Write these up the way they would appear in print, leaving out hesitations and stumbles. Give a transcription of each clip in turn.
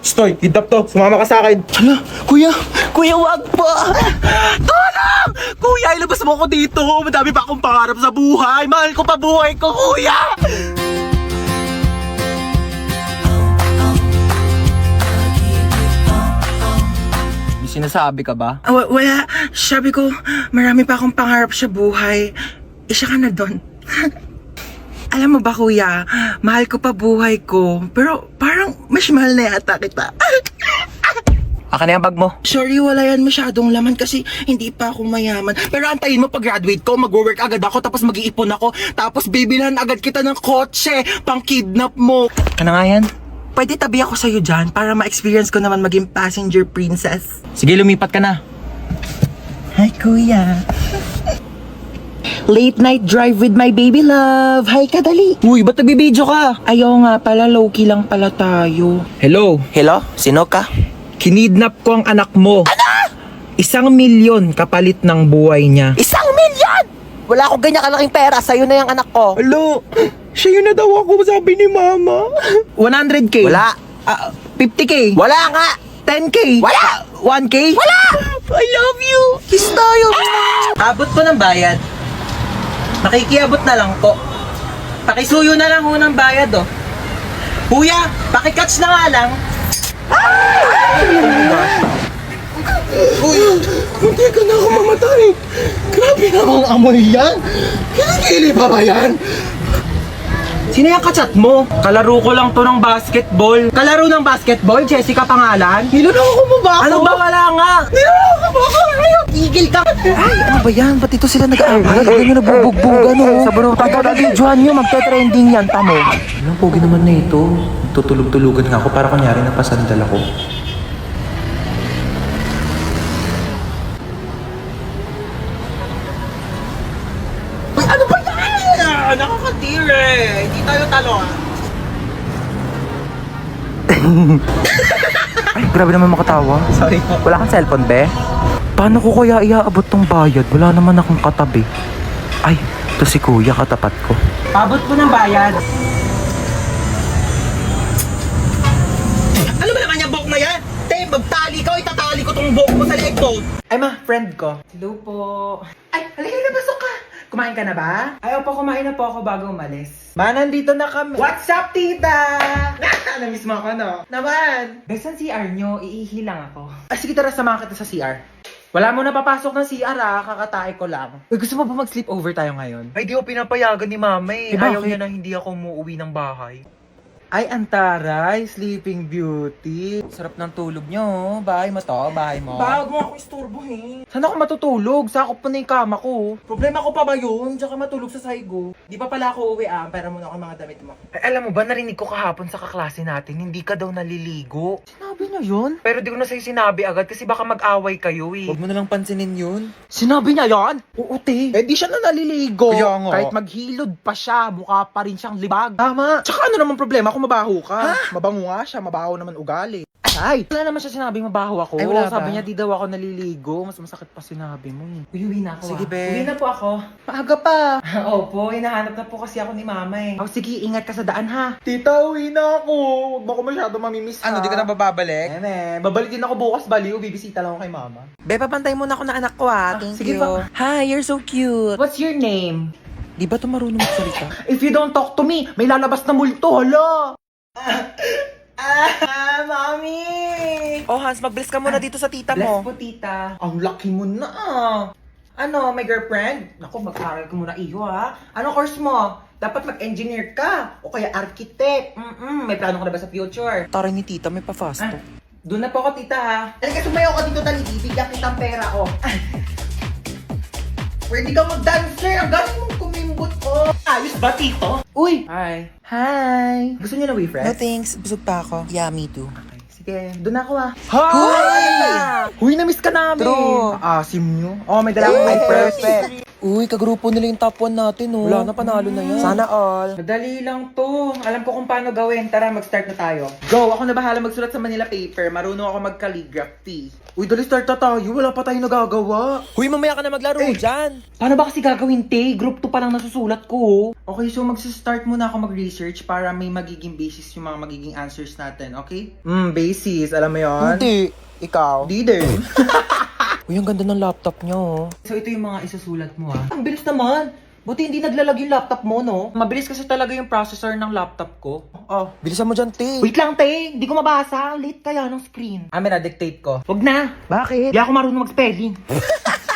Stoy, kidnap to. Sumama ka sa akin. Hala, kuya! Kuya, wag po! Tulong! Kuya, ilabas mo ako dito! Madami pa akong pangarap sa buhay! Mahal ko pa buhay ko, kuya! May sinasabi ka ba? Wala. Sabi ko, marami pa akong pangarap sa buhay. Isa ka na doon. Alam mo ba, kuya, mahal ko pa buhay ko. Pero parang mas mahal na yata kita. Akin na yung bag mo. Sorry, wala yan masyadong laman kasi hindi pa ako mayaman. Pero antayin mo, pag-graduate ko, mag-work agad ako, tapos mag-iipon ako. Tapos bibilhan agad kita ng kotse, pang-kidnap mo. Ano nga yan? Pwede tabi ako sa'yo dyan para ma-experience ko naman maging passenger princess. Sige, lumipat ka na. Hi, kuya. Late night drive with my baby love. Hi, kadali. Uy, ba't nagbibideo ka? Ayaw nga pala, low-key lang pala tayo. Hello? Hello? Sino ka? Kinidnap ko ang anak mo. Ano? 1,000,000 kapalit ng buhay niya. 1,000,000! Wala akong ganyan kalaking pera. Sa'yo na yung anak ko. Hello? Siya yun na daw ako, sabi ni mama. 100K? Wala. 50K? Wala nga! 10K? Wala! 1K? Wala! I love you! Kiss tayo! Abot ko ng bayad. Makikiabot na lang po. Pakisuyo na lang ho ng bayad, oh. Kuya, pakikatch na nga lang. Uy, munti ka na ako mamatay. Grabe namang amoy yan. Kilikili pa ba yan? Sino yung kachat mo? Kalaro ko lang to ng basketball. Kalaro ng basketball? Jessica pangalan? Niloloko mo ba ako? Ano ba? Wala nga. Niloloko mo ako? Tigil ka. Ay, ano ba yan? Ba't ito sila nag-aaway? Ganyan na bubugbugan, oh. Sa baro, Videohan nyo, magte-trending yan, tamo. Anong pogi naman na ito? Tutulog-tulugan nga ako para kunyari napasandal ako. Ano ba yan? Nakakatire. Hindi tayo talo, ah. Ay, grabe naman makatawa. Sorry po. Wala kang cellphone, be? Paano ko kaya iaabot tong bayad? Wala naman akong katabi. Ay, to si kuya, katapat ko. Pabot ko ng bayad. Ano ba naman yung buhok na yan? Te, magtali ka o itatali ko tong buhok mo sa leeg ko. Ay ma, friend ko. Hello po. Ay, halika na, pasok ka. Kumain ka na ba? Ay, opo, kumain na po ako bago umalis. Ma, nandito na kami. What's up, tita? Namiss mo ako, no? Naman. Besan CR nyo, iihi lang ako. Ay, sige, tara, samahan kita sa CR. Wala mo na papasok ng CR, kakatae ko lang. Uy, gusto mo ba mag-sleep over tayo ngayon? Ay, di ko pinapayagan ni mama eh. Eh, Ayaw bakit? niya na hindi ako umuwi ng bahay. Ay, antaray, Sleeping Beauty. Sarap ng tulog nyo. Bahay mo to, bahay mo. Bawag mo ako istorbohin. Saan ako matutulog? Sakop pa na yung kama ko. Problema ko pa ba yun? Diyan ka matulog sa saigo. Di pa pala ako uwi Pera muna ako mga damit mo. Ay, alam mo ba, narinig ko kahapon sa kaklase natin, hindi ka daw naliligo. Sinabi niya yun? Pero di ko na sa'yo sinabi agad kasi baka mag-away kayo eh. Huwag mo na lang pansinin yun. Sinabi niya yan? Oo, te. Eh di siya na naliligo. Kaya nga. Kahit maghilod pa siya, mukha pa rin siyang libag. Tama. Tsaka ano naman problema kung mabaho ka? Mabango nga siya, mabaho naman ugali. Ay, wala naman siya sinabing mabaho ako. Ay, wala Sabi ba? niya di daw ako naliligo. Mas masakit pa sinabi mo eh. Uwi na ako. Sige, be. Uwi na po ako. Maaga pa. Opo, hinahanap na po kasi ako ni mama eh. Oh, sige, ingat ka sa daan ha. Tita, uwi na ako. Huwag mo ako masyado mamimiss Ano, di ka na bababalik? Babalik din ako bukas, baliw. Bibisita lang ako kay mama. Be, papantay muna ako ng anak ko, Thank sige you. pa. Hi, you're so cute. What's your name? Di ba ito marunong magsalita? If you don't talk to me, may lalabas na multo, hala! Mami! Oh, Hans, mag-bless ka muna dito sa tita Bless mo. po, tita. Ang laki mo na ah. Ano, may girlfriend? Naku, mag-aral ka muna iyo ha. Anong course mo? Dapat mag-engineer ka. O kaya architect. May plano ka na ba sa future? Taray ni tita, may pa-fast Ah, doon na po ako, tita ha. Halika, sumayaw ka dito, dali. Bibigyan kitang pera, oh. Pwede ka mag-dancer. Ang galing mong kumimbot, oh. Ayos ba, tito? Uy! Hi. Hi. Gusto niyo na No WeFriend? thanks, busog pa ako. Yeah, me too. Sige, doon na ako ah. Hoy! Huy, na-miss ka namin. True. Asim nyo. Oh, may dala akong Hey, wipers. perfect. Uy, kagrupo nila yung top 1 natin, oh. Wala na, panalo na yan. Sana all. Madali lang to. Alam ko kung paano gawin. Tara, mag-start na tayo. Go! Ako na bahala magsulat sa Manila paper. Marunong ako mag-calligraphy. Uy, dali start na tayo. Wala pa tayong nagagawa. Uy, mamaya ka na maglaro dyan. Paano ba kasi gagawin, te? Group 2 pa lang nasusulat ko. Okay, so mag-start muna ako mag-research para may magiging basis yung mga magiging answers natin, okay? Basis. Alam mo yon? Hindi. Ikaw. Di din. Uy, ang ganda ng laptop niyo, oh. So ito yung mga isusulat mo, ha? Ang bilis naman. Buti hindi naglalag yung laptop mo, no? Mabilis kasi talaga yung processor ng laptop ko. Oh, bilisan mo dyan, te. Wait lang, te. Hindi ko mabasa. Late kaya ng screen. Na-dictate ko. Wag na. Bakit? Hindi ako marunong mag-spelling.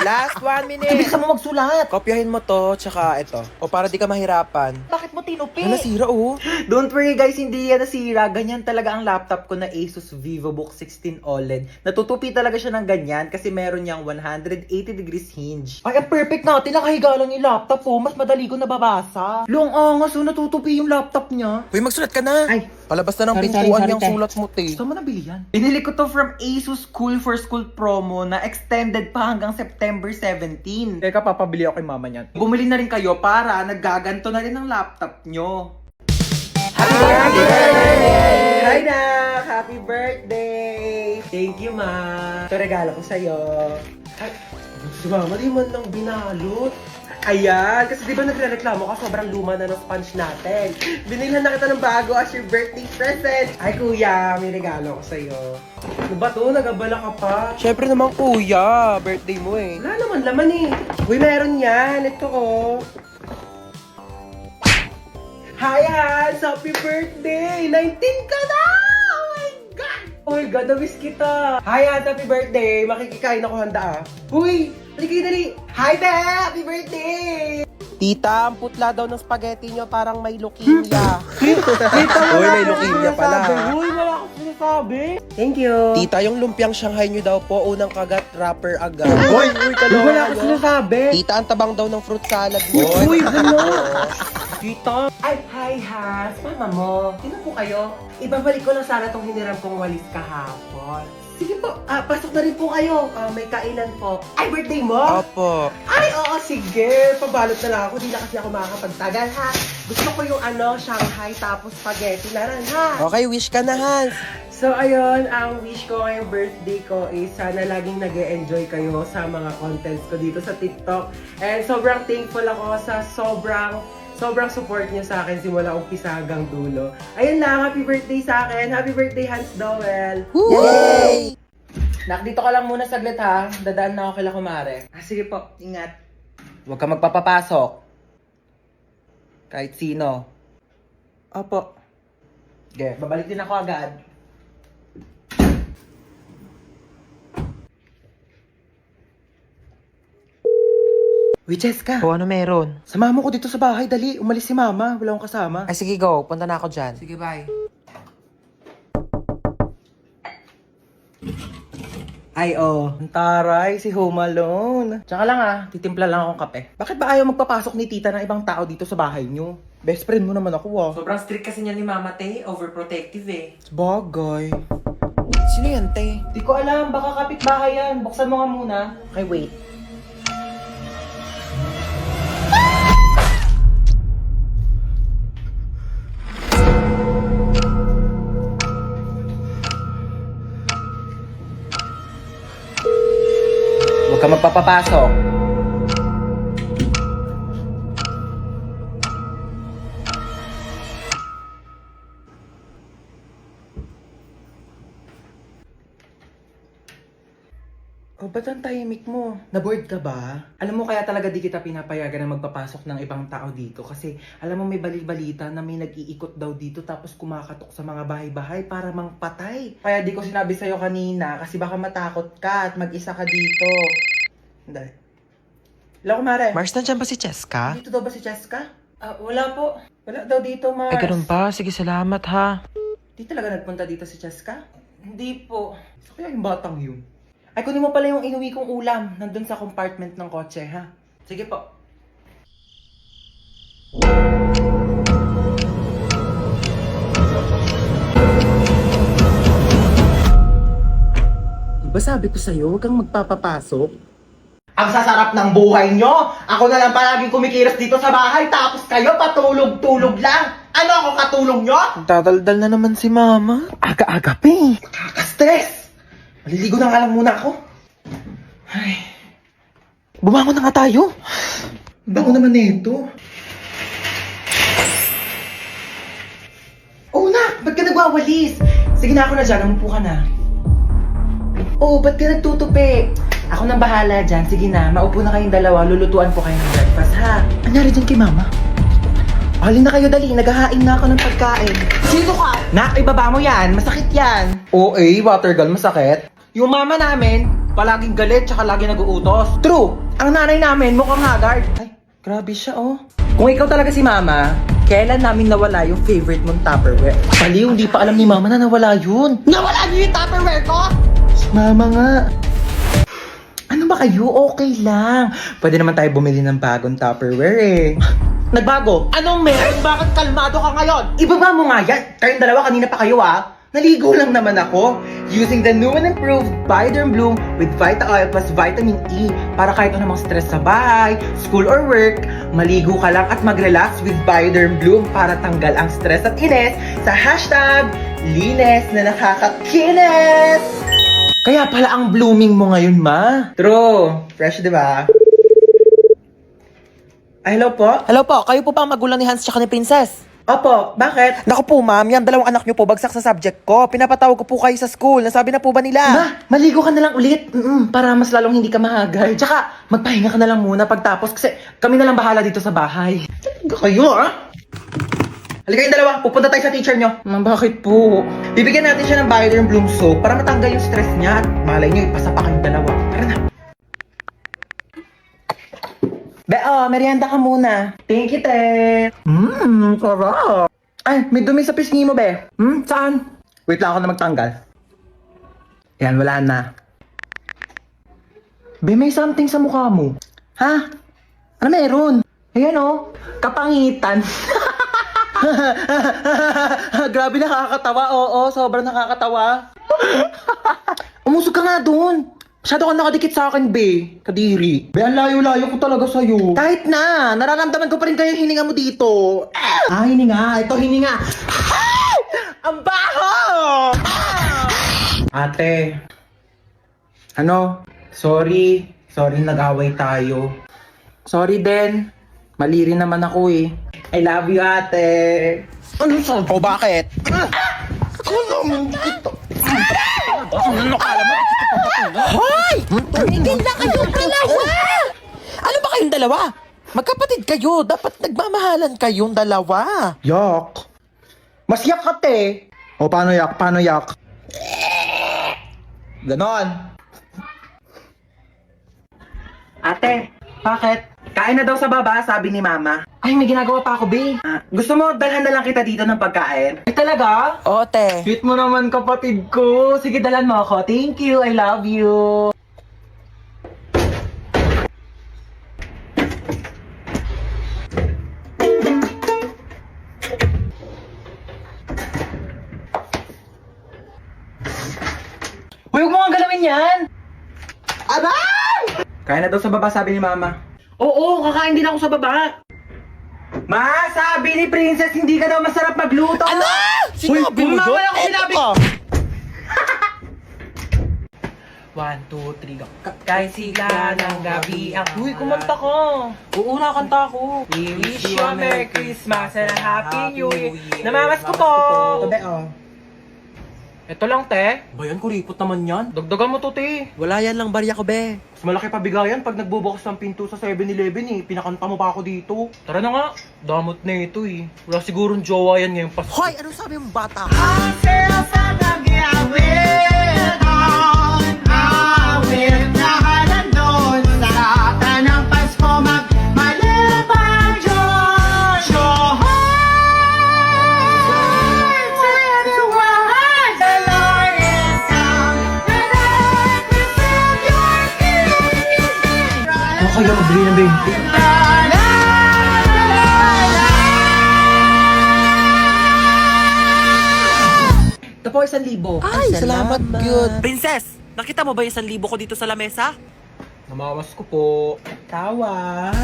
Last 1 minute. Bilisan mo magsulat. Kopyahin mo to, tsaka ito. O para di ka mahirapan. Bakit mo tinupi? Ano, nasira, oh. Don't worry guys, hindi yan nasira. Ganyan talaga ang laptop ko na Asus VivoBook 16 OLED. Natutupi talaga siya ng ganyan kasi meron niyang 180 degrees hinge. Ay, ang perfect natin. Nakahiga lang yung laptop ko. Mas madali ko nababasa. Long angas, so natutupi yung laptop niya. Uy, magsulat ka na. Ay, Palabas na ng sorry, pintuan sorry, yung te. sulat mo, te. saan mo nabili yan? Binili ko to from Asus Cool for School promo na extended pa hanggang September 17. Teka, papabili ako kay mama niyan. Bumili na rin kayo para naggaganto na rin ang laptop nyo. Happy birthday! Hi, Nak! Happy birthday! Thank you, ma. Ito regalo ko sa'yo. Ay, sumama, di man lang binalot. Ayan, kasi di ba nagre-reklamo ka, sobrang luma na ng sponge natin. Binilhan na kita ng bago as your birthday present. Ay, kuya, may regalo ko sa'yo. Ano ba to? Nagabala ka pa. Siyempre naman, kuya. Birthday mo, eh. Wala naman laman eh. Uy, meron yan. Ito oh. Hi, Hans! Happy birthday! 19 ka na! Oh my God! Oh my God, na-miss kita. Hi, Hans! Happy birthday! Makikikain ako handa ah. Uy! Halika dali! Hi, Be! Happy birthday! Tita, ang putla daw ng spaghetti nyo parang may leukemia. Uy, may leukemia pala. Uy, wala akong sinasabi. Thank you. Tita, yung lumpiang Shanghai nyo daw po, unang kagat, wrapper agad. Uy, wala akong sinasabi. Tita, ang tabang daw ng fruit salad mo. Uy, ano? Tita! Ay, hi, Has! Mama mo, sino po kayo? Ibabalik ko lang sana tong hiniram kong walis kahapon. Sige po, pasok na rin po kayo. May kainan po. Ay, birthday mo? Opo. Ay, oo, sige. Pabalot na lang ako. Di na kasi ako makakapagtagal, ha? Gusto ko yung Shanghai tapos spaghetti na rin, ha? Okay, wish ka na, Hans. So, ayun, ang wish ko ngayong birthday ko is sana laging nag-e-enjoy kayo sa mga contents ko dito sa TikTok. And sobrang thankful ako sa sobrang support niyo sa akin simula umpisa hanggang dulo. Ayun lang, happy birthday sa akin. Happy birthday, Hans Dowell. Yay! Nak, dito ka lang muna saglit ha. Dadaan na ako kila kumare. Sige po, ingat. Huwag ka magpapapasok. Kahit sino. Opo. Okay, babalik din ako agad. Uy, Jessica. O, ano meron? Samahan mo ko dito sa bahay, dali. Umalis si mama, wala akong kasama. Ay, sige, go. Punta na ako dyan. Sige, bye. Ay, oh. Ang taray, si Home Alone. Tsaka lang titimpla lang akong kape. Bakit ba ayaw magpapasok ni tita ng ibang tao dito sa bahay niyo? Best friend mo naman ako Sobrang strict kasi niya ni Mama Tay, overprotective eh. Bagay. Sino yan, te? Di ko alam, baka kapitbahay yan. Buksan mo nga muna. Okay, wait. Huwag ka magpapapasok. Oh, ba't ang tahimik mo? Na-bored ka ba? Alam mo kaya talaga di kita pinapayagan na magpapasok ng ibang tao dito kasi alam mo may balita na may nag-iikot daw dito tapos kumakatok sa mga bahay-bahay para mangpatay. Kaya di ko sinabi sa'yo kanina kasi baka matakot ka at mag-isa ka dito. Hindi. Hello, kumare. Mars, nandiyan ba si Cheska? Dito daw ba si Cheska? Wala po. Wala daw dito, Mars. Ay, ganun ba? Sige, salamat, ha. Di talaga nagpunta dito si Cheska? Hindi po. So kaya yung batang yun? Ay, kunin mo pala yung inuwi kong ulam. Nandun sa compartment ng kotse, ha? Sige po. Diba sabi ko sa'yo, huwag kang magpapapasok? Ang sasarap ng buhay nyo. Ako na lang palaging kumikilos dito sa bahay, tapos kayo patulog-tulog lang. Ano ako katulong nyo? Tataldal na naman si Mama. Aga-aga pa eh. Nakaka-stress. Maliligo na nga lang muna ako. Ay. Bumangon na nga tayo. Bango naman nito. Oh, nak! Ba't ka nagwawalis? Sige na, ako na dyan. Umupo ka na. Oh, ba't ka nagtutupi? Ako nang bahala dyan. Sige na, maupo na kayong dalawa. Lulutuan po kayo ng breakfast, ha? Anyari dyan kay Mama? Halin na kayo, dali. Naghahain na ako ng pagkain. Sino ka? Nak, ibaba mo yan. Masakit yan. Oo, water gun, masakit. Yung mama namin, palaging galit tsaka lagi nag-uutos. True! Ang nanay namin mukhang haggard. Ay, grabe siya, oh. Kung ikaw talaga si mama, kailan namin nawala yung favorite mong Tupperware? Baliw, hindi pa alam ni Mama na nawala yun. Nawala niyo yung Tupperware ko? Mama nga. Ano ba kayo? Okay lang. Pwede naman tayo bumili ng bagong Tupperware eh. Nagbago? Anong meron? Bakit kalmado ka ngayon? Ibaba mo nga yan. Kayong dalawa kanina pa kayo ah. Naligo lang naman ako. Using the new and improved Bioderm Bloom with Vita Oil plus Vitamin E para kahit anumang stress sa bahay, school or work, maligo ka lang at mag-relax with Bioderm Bloom para tanggal ang stress at ines sa hashtag linis na nakakakinis. Kaya pala ang blooming mo ngayon, ma. True. Fresh, di ba? Ay, hello po? Hello po, kayo po pa ang magulang ni Hans tsaka ni Princess? Opo, bakit? Naku po ma'am, yan dalawang anak niyo po bagsak sa subject ko. Pinapatawag ko po kayo sa school. Nasabi na po ba nila? Ma, maligo ka na lang ulit. Para mas lalong hindi ka mahagal. Tsaka, magpahinga ka na lang muna pagtapos kasi kami na lang bahala dito sa bahay. Talaga kayo, ah? Halika kayong dalawa, pupunta tayo sa teacher nyo. Ma, bakit po? Bibigyan natin siya ng Bioderm Bloom soap para matanggal yung stress niya at malay nyo, ipasa pa kayong dalawa. Tara na. Be, merienda ka muna. Thank you, te. Sarap. Ay, may dumi sa pisngi mo, be. Saan? Wait lang ako na magtanggal. Yan, wala na. Be, may something sa mukha mo. Ha? Ano meron? Ayan, oh. Kapangitan. Grabe, nakakatawa. Oo, sobrang nakakatawa. Umusog ka nga doon. Masyado ka nakadikit sa akin, be. Kadiri. Be, ang layo-layo ko talaga sa'yo. Kahit na. Nararamdaman ko pa rin kayo yung hininga mo dito. Ah, hininga. Ito, hininga. Ah! Ang baho! Ah! Ate. Ano? Sorry. Sorry nag-away tayo. Sorry din. Mali rin naman ako eh. I love you, ate. Ano sa? O bakit? Ako naman dito. Ano kala mo? Hoy! Tumigil na kayong dalawa! Ano ba kayong dalawa? Magkapatid kayo. Dapat nagmamahalan kayong dalawa. Yak. Mas yak ka, te. O, paano yak? Paano yak? Ganon. Ate, bakit? Kain na daw sa baba, sabi ni Mama. Ay, may ginagawa pa ako, be. Gusto mo, dalhan na lang kita dito ng pagkain? Ay, talaga? O, te. Sweet mo naman, kapatid ko. Sige, dalhan mo ako. Thank you, I love you. Huwag mo nga galawin yan! Aray! Kaya na daw sa baba, sabi ni Mama. Oo, kakain din ako sa baba. Ma, sabi ni Princess, hindi ka daw masarap magluto. Ano? Sinabi mo Mama, yun? ako sinabi. Eto. 1, 2, 3, go. Kahit sila ng gabi ang... Uy, kumanta ka. Oo, nakanta ko. We wish you a Merry Christmas and a Happy New Year. Namamas ko po. Tabi, oh. Ito lang, te. Bayan, kuripot naman yan. Dagdagan mo to, te. Wala yan lang barya ko, be. Mas malaki pa bigayan pag nagbubukas ng pinto sa 7-Eleven eh. Pinakanta mo pa ako dito. Tara na nga. Damot na ito eh. Wala sigurong jowa yan ngayong Pasko. Hoy, anong sabi mo, bata? Kaya magbili ng 20. Ito po, 1,000. Ay, salamat, good. Princess, nakita mo ba yung 1,000 ko dito sa lamesa? Namamas ko po. Tawa.